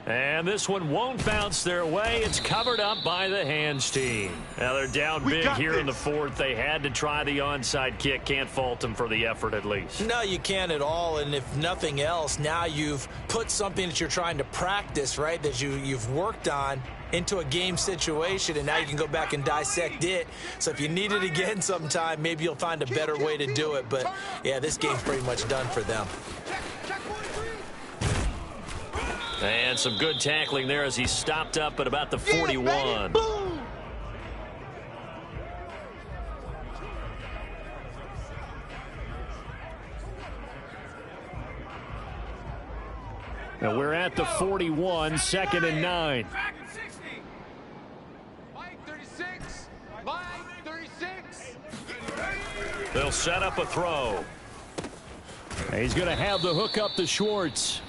And this one won't bounce their way. It's covered up by the hands team. Now they're down big here in the 4th. They had to try the onside kick. Can't fault them for the effort at least. No, you can't at all. And if nothing else, now you've put something that you're trying to practice, right, that you've worked on into a game situation, and now you can go back and dissect it. So if you need it again sometime, maybe you'll find a better way to do it. But, yeah, this game's pretty much done for them. And some good tackling there as he stopped up at about the 41. Now we're at the 41, 2nd and 9. They'll set up a throw. He's going to have the hook up to Schwartz.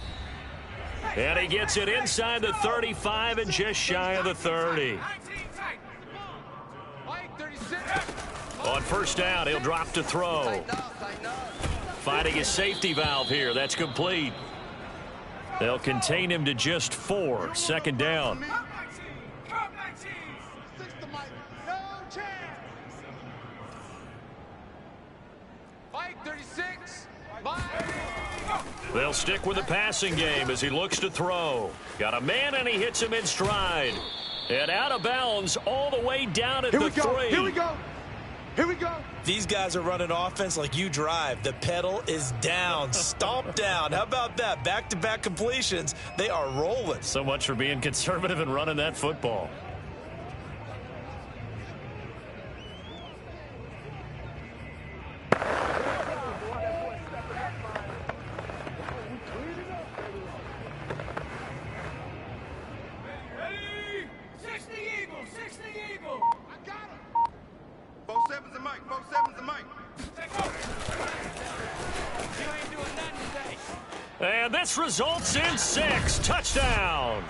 And he gets it inside the 35 and just shy of the 30. On first down, he'll drop to throw. Finding his safety valve here. That's complete. They'll contain him to just 4. Second down. They'll stick with the passing game as he looks to throw. Got a man, and he hits him in stride. And out of bounds all the way down at the 3. Here we go. Here we go. These guys are running offense like you drive. The pedal is down, stomp down. How about that? Back-to-back completions. They are rolling. So much for being conservative and running that football. And this results in 6. Touchdown.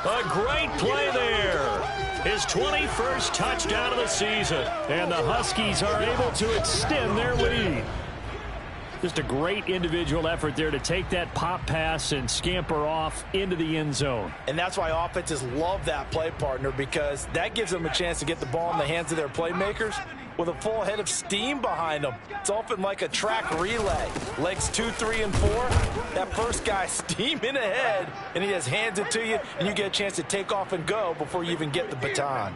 A great play there. His 21st touchdown of the season. And the Huskies are able to extend their lead. Just a great individual effort there to take that pop pass and scamper off into the end zone. And that's why offenses love that play partner, because that gives them a chance to get the ball in the hands of their playmakers with a full head of steam behind them. It's often like a track relay. Legs 2, 3, and 4. That first guy steaming ahead, and he just hands it to you, and you get a chance to take off and go before you even get the baton.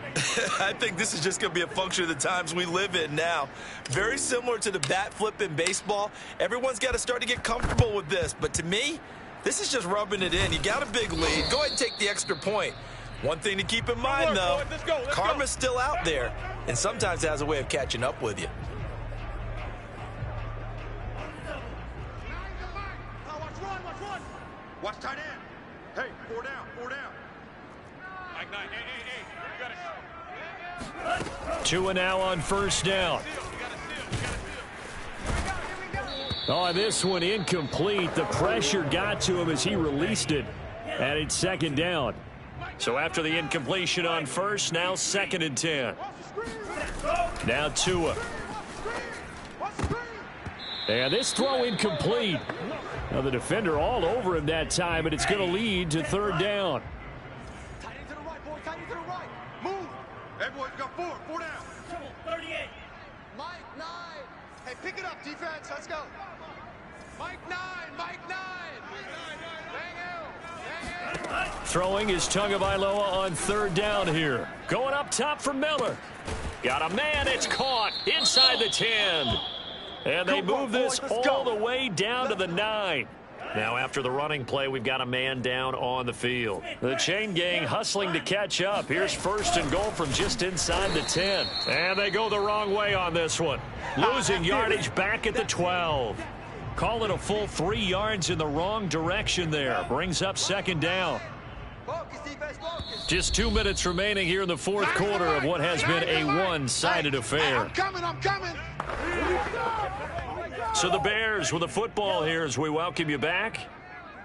I think this is just going to be a function of the times we live in now. Very similar to the bat flip in baseball. Everyone's got to start to get comfortable with this. But to me, this is just rubbing it in. You got a big lead. Go ahead and take the extra point. One thing to keep in mind, though, karma's still out there, and sometimes it has a way of catching up with you. Watch tight end. Hey, 4 down, 4 down. Mike 9, hey, you got it. 2 now on first down. Oh, this one incomplete. The pressure got to him as he released it. And it's second down. So after the incompletion on first, now 2nd and 10. Now Tua. And this throw incomplete. Now the defender all over him that time, but it's going to lead to 3rd down. Tight end to the right, boy. Tight end to the right. Move. Everyone's got 4 down. 38. Mike 9. Hey, pick it up, defense. Let's go. Mike 9. Mike 9. Throwing is Tagovailoa on 3rd down here. Going up top for Miller. Got a man. It's caught inside the 10. And they move this all the way down to the 9. Now after the running play, we've got a man down on the field. The chain gang hustling to catch up. Here's 1st and goal from just inside the 10. And they go the wrong way on this one. Losing yardage back at the 12. Call it a full 3 yards in the wrong direction there. Brings up 2nd down. Just 2 minutes remaining here in the 4th quarter of what has been a one-sided affair. I'm coming. So the Bears with the football here as we welcome you back.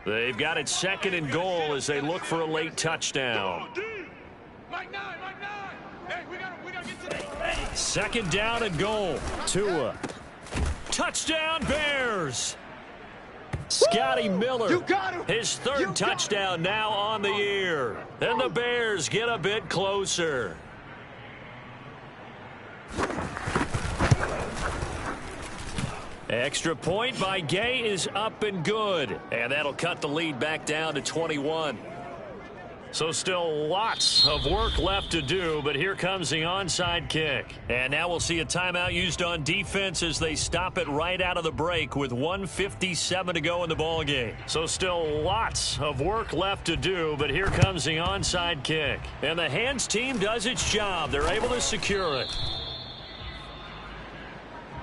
They've got it 2nd and goal as they look for a late touchdown. Mike 9. Hey, we gotta get to the 2nd down and goal. Tua. Touchdown Bears. Scotty Miller, You got him. his 3rd touchdown now on the year. And the Bears get a bit closer. Extra point by Gay is up and good. And that'll cut the lead back down to 21. So still lots of work left to do, but here comes the onside kick. And now we'll see a timeout used on defense as they stop it right out of the break with 1:57 to go in the ballgame. So still lots of work left to do, but here comes the onside kick. And the hands team does its job. They're able to secure it.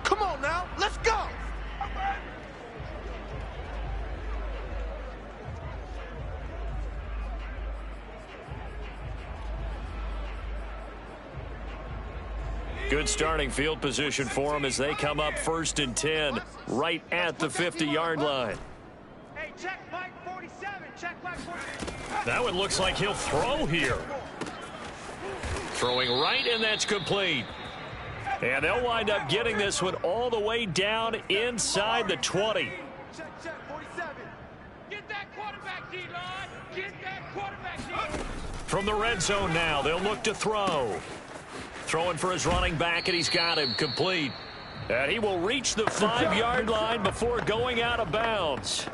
Come on now, let's go. Good starting field position for them as they come up 1st and 10 right at the 50-yard line. Hey, check Mike 47. Check Mike 47. That one looks like he'll throw here. Throwing right, and that's complete. And they'll wind up getting this one all the way down inside the 20. Check 47. Get that quarterback, D-line. Get that quarterback, D-line. From the red zone now, they'll look to throw. Throwing for his running back, and he's got him complete. And he will reach the 5-yard line before going out of bounds.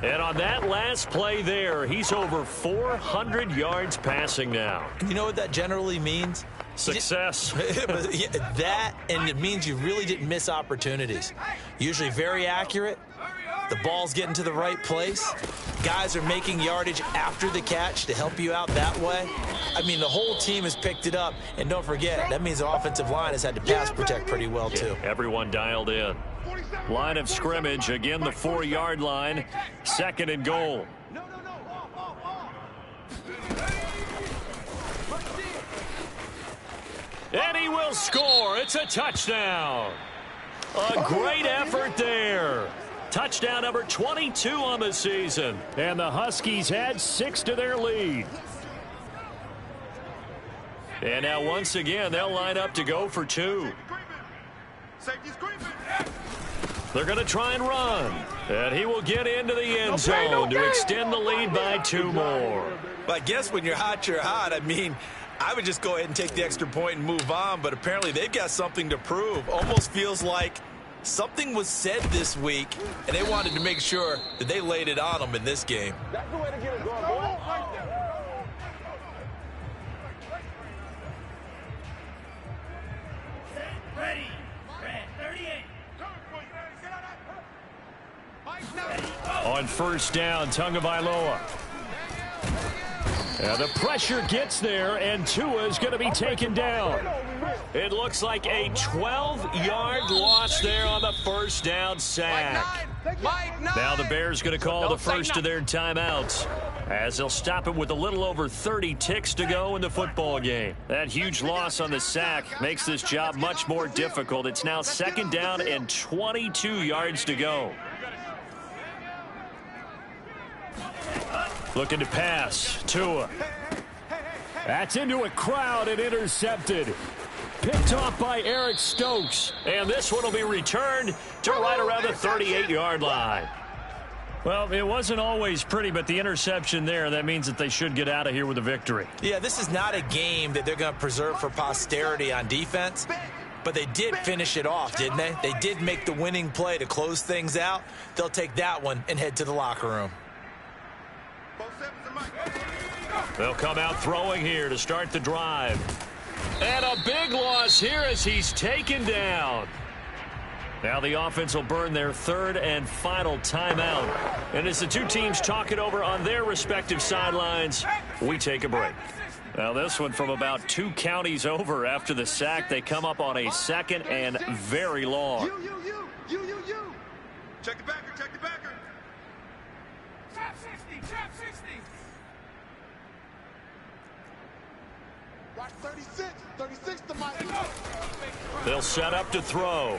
And on that last play there, he's over 400 yards passing now. You know what that generally means? Success. That, and it means you really didn't miss opportunities. Usually very accurate. The ball's getting to the right place. Guys are making yardage after the catch to help you out that way. I mean, the whole team has picked it up. And don't forget, that means the offensive line has had to pass protect pretty well, too. Everyone dialed in. Line of scrimmage, again the 4-yard line. 2nd and goal. And he will score. It's a touchdown. A great effort there. Touchdown number 22 on the season. And the Huskies add 6 to their lead. And now once again, they'll line up to go for 2. They're going to try and run. And he will get into the end zone to extend the lead by 2 more. But I guess when you're hot, you're hot. I mean, I would just go ahead and take the extra point and move on. But apparently they've got something to prove. Almost feels like something was said this week, and they wanted to make sure that they laid it on them in this game. That's the way to get it going, boy. Ready. Red 38. On 1st down, Tagovailoa. And the pressure gets there, and Tua is going to be taken down. It looks like a 12-yard loss there on the 1st down sack. Now the Bears going to call the first of their timeouts, as they'll stop it with a little over 30 ticks to go in the football game. That huge loss on the sack makes this job much more difficult. It's now 2nd down and 22 yards to go. Looking to pass. Tua. That's into a crowd and intercepted. Picked off by Eric Stokes. And this one will be returned to right around the 38-yard line. Well, it wasn't always pretty, but the interception there, that means that they should get out of here with a victory. Yeah, this is not a game that they're going to preserve for posterity on defense. But they did finish it off, didn't they? They did make the winning play to close things out. They'll take that one and head to the locker room. They'll come out throwing here to start the drive. And a big loss here as he's taken down. Now the offense will burn their 3rd and final timeout. And as the two teams talk it over on their respective sidelines, we take a break. Now this one from about 2 counties over after the sack. They come up on a 2nd and very long. You. Check the backer, check the backer. Trap 60, trap 60. Watch 36 to Mike. They'll set up to throw.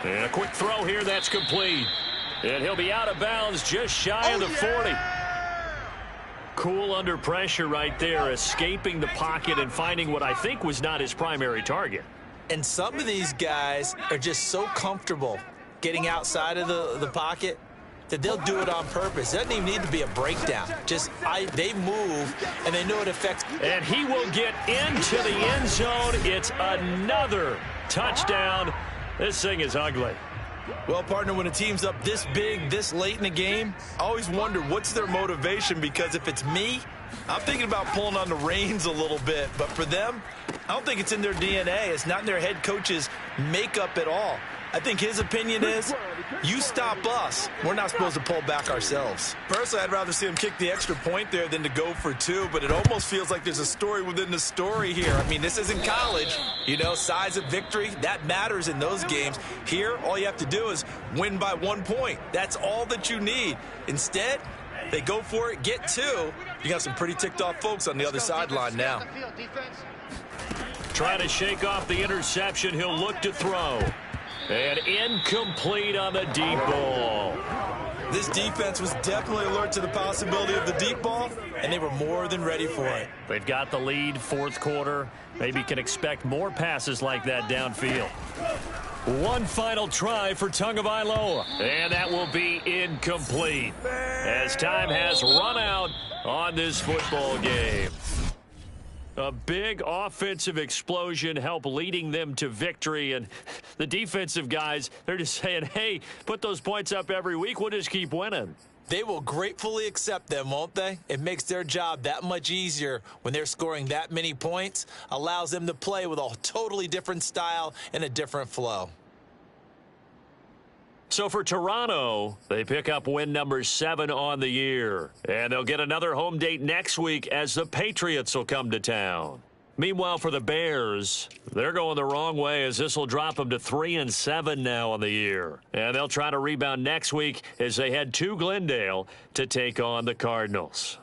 And a quick throw here, that's complete. And he'll be out of bounds just shy of the 40. Cool under pressure right there, escaping the pocket and finding what I think was not his primary target. And some of these guys are just so comfortable getting outside of the pocket that they'll do it on purpose. It doesn't even need to be a breakdown. Just they move, and they know it affects. And he will get into the end zone. It's another touchdown. This thing is ugly. Well, partner, when a team's up this big, this late in the game, I always wonder what's their motivation, because if it's me, I'm thinking about pulling on the reins a little bit. But for them, I don't think it's in their DNA. It's not in their head coach's makeup at all. I think his opinion is, you stop us. We're not supposed to pull back ourselves. Personally, I'd rather see him kick the extra point there than to go for 2, but it almost feels like there's a story within the story here. I mean, this isn't college. You know, size of victory, that matters in those games. Here, all you have to do is win by 1 point. That's all that you need. Instead, they go for it, get 2. You got some pretty ticked off folks on the other sideline now. Trying to shake off the interception. He'll look to throw. And incomplete on the deep ball. This defense was definitely alert to the possibility of the deep ball, and they were more than ready for it. They've got the lead, fourth quarter. Maybe can expect more passes like that downfield. One final try for Tagovailoa, and that will be incomplete as time has run out on this football game. A big offensive explosion helped leading them to victory, and the defensive guys, they're just saying, hey, put those points up every week, we'll just keep winning. They will gratefully accept them, won't they? It makes their job that much easier when they're scoring that many points, allows them to play with a totally different style and a different flow. So for Toronto, they pick up win number 7 on the year. And they'll get another home date next week as the Patriots will come to town. Meanwhile, for the Bears, they're going the wrong way as this will drop them to 3-7 now on the year. And they'll try to rebound next week as they head to Glendale to take on the Cardinals.